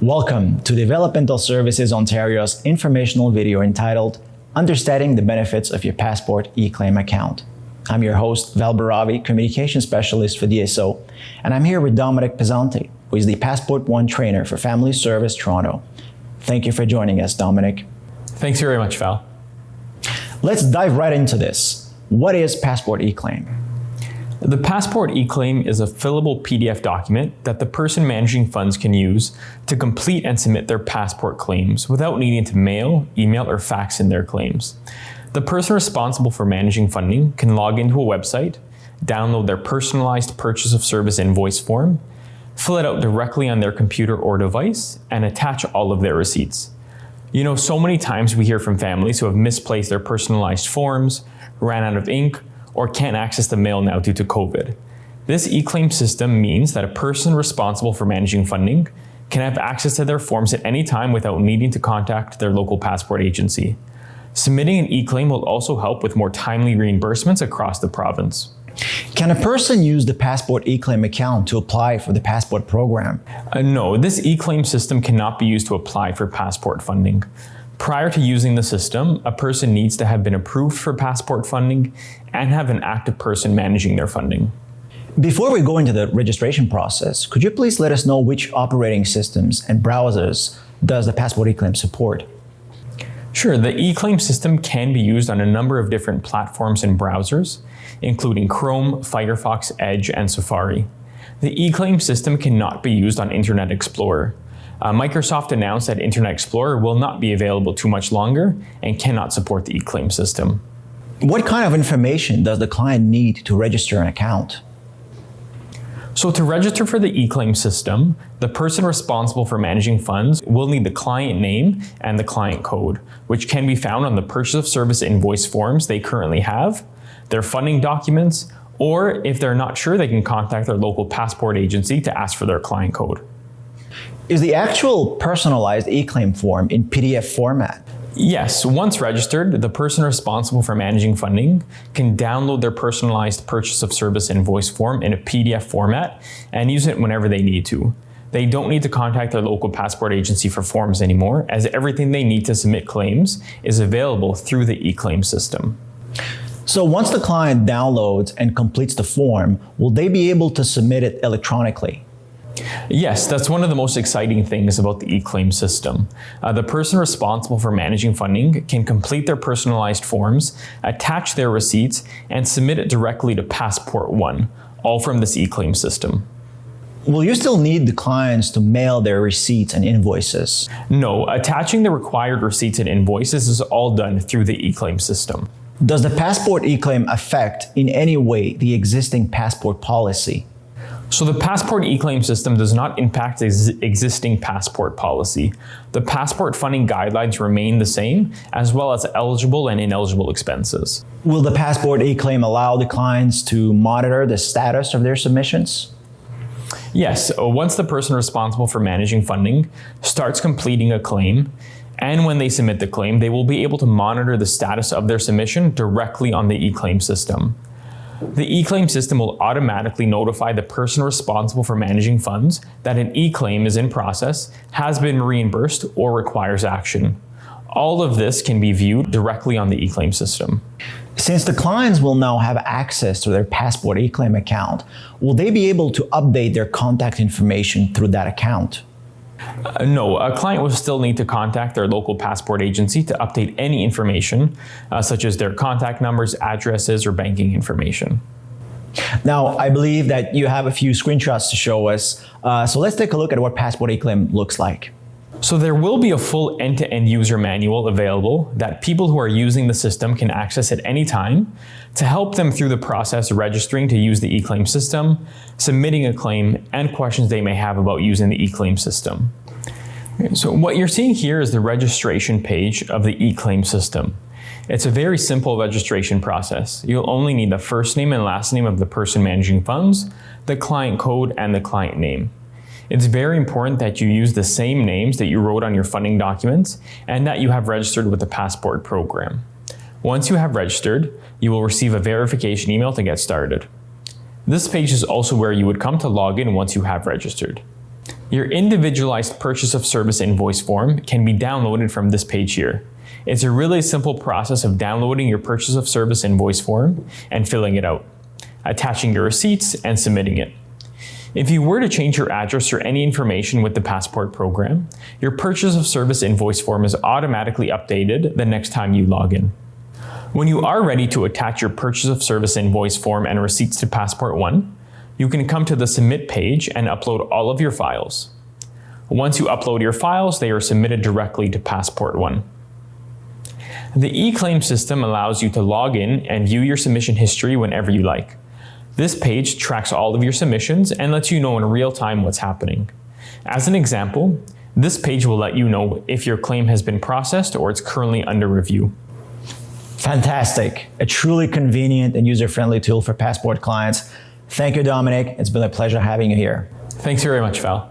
Welcome to Developmental Services Ontario's informational video entitled Understanding the Benefits of Your Passport eCLAIM Account. I'm your host, Val Baravi, Communication Specialist for DSO, and I'm here with Dominic Pezzanti, who is the Passport One Trainer for Family Service Toronto. Thank you for joining us, Dominic. Thanks very much, Val. Let's dive right into this. What is Passport eCLAIM? The Passport eCLAIM is a fillable PDF document that the person managing funds can use to complete and submit their passport claims without needing to mail, email, or fax in their claims. The person responsible for managing funding can log into a website, download their personalized purchase of service invoice form, fill it out directly on their computer or device, and attach all of their receipts. You know, so many times we hear from families who have misplaced their personalized forms, ran out of ink, or can't access the mail now due to COVID. This eCLAIM system means that a person responsible for managing funding can have access to their forms at any time without needing to contact their local passport agency. Submitting an eCLAIM will also help with more timely reimbursements across the province. Can a person use the Passport eCLAIM account to apply for the passport program? No, this eCLAIM system cannot be used to apply for passport funding. Prior to using the system, a person needs to have been approved for passport funding and have an active person managing their funding. Before we go into the registration process, could you please let us know which operating systems and browsers does the Passport eCLAIM support? Sure, the eCLAIM system can be used on a number of different platforms and browsers, including Chrome, Firefox, Edge, and Safari. The eCLAIM system cannot be used on Internet Explorer. Microsoft announced that Internet Explorer will not be available too much longer and cannot support the eCLAIM system. What kind of information does the client need to register an account? So to register for the eCLAIM system, the person responsible for managing funds will need the client name and the client code, which can be found on the purchase of service invoice forms they currently have, their funding documents, or if they're not sure, they can contact their local passport agency to ask for their client code. Is the actual personalized eCLAIM form in PDF format? Yes, once registered, the person responsible for managing funding can download their personalized purchase of service invoice form in a PDF format and use it whenever they need to. They don't need to contact their local passport agency for forms anymore, as everything they need to submit claims is available through the eCLAIM system. So once the client downloads and completes the form, will they be able to submit it electronically? Yes, that's one of the most exciting things about the eCLAIM system. The person responsible for managing funding can complete their personalized forms, attach their receipts, and submit it directly to Passport One, all from this eCLAIM system. Will you still need the clients to mail their receipts and invoices? No, attaching the required receipts and invoices is all done through the eCLAIM system. Does the Passport eCLAIM affect in any way the existing passport policy? So the Passport eCLAIM system does not impact the existing passport policy. The passport funding guidelines remain the same, as well as eligible and ineligible expenses. Will the Passport eCLAIM allow the clients to monitor the status of their submissions? Yes, once the person responsible for managing funding starts completing a claim, and when they submit the claim, they will be able to monitor the status of their submission directly on the eCLAIM system. The eCLAIM system will automatically notify the person responsible for managing funds that an eCLAIM is in process, has been reimbursed, or requires action. All of this can be viewed directly on the eCLAIM system. Since the clients will now have access to their Passport eCLAIM account, will they be able to update their contact information through that account? No, a client will still need to contact their local passport agency to update any information, such as their contact numbers, addresses, or banking information. Now, I believe that you have a few screenshots to show us, so let's take a look at what Passport eCLAIM looks like. So there will be a full end-to-end user manual available that people who are using the system can access at any time to help them through the process of registering to use the eCLAIM system, submitting a claim, and questions they may have about using the eCLAIM system. So what you're seeing here is the registration page of the eCLAIM system. It's a very simple registration process. You'll only need the first name and last name of the person managing funds, the client code, and the client name. It's very important that you use the same names that you wrote on your funding documents and that you have registered with the passport program. Once you have registered, you will receive a verification email to get started. This page is also where you would come to log in once you have registered. Your individualized purchase of service invoice form can be downloaded from this page here. It's a really simple process of downloading your purchase of service invoice form and filling it out, attaching your receipts and submitting it. If you were to change your address or any information with the Passport program, your purchase of service invoice form is automatically updated the next time you log in. When you are ready to attach your purchase of service invoice form and receipts to Passport One, you can come to the Submit page and upload all of your files. Once you upload your files, they are submitted directly to Passport One. The eCLAIM system allows you to log in and view your submission history whenever you like. This page tracks all of your submissions and lets you know in real time what's happening. As an example, this page will let you know if your claim has been processed or it's currently under review. Fantastic. A truly convenient and user-friendly tool for Passport clients. Thank you, Dominic. It's been a pleasure having you here. Thanks very much, Val.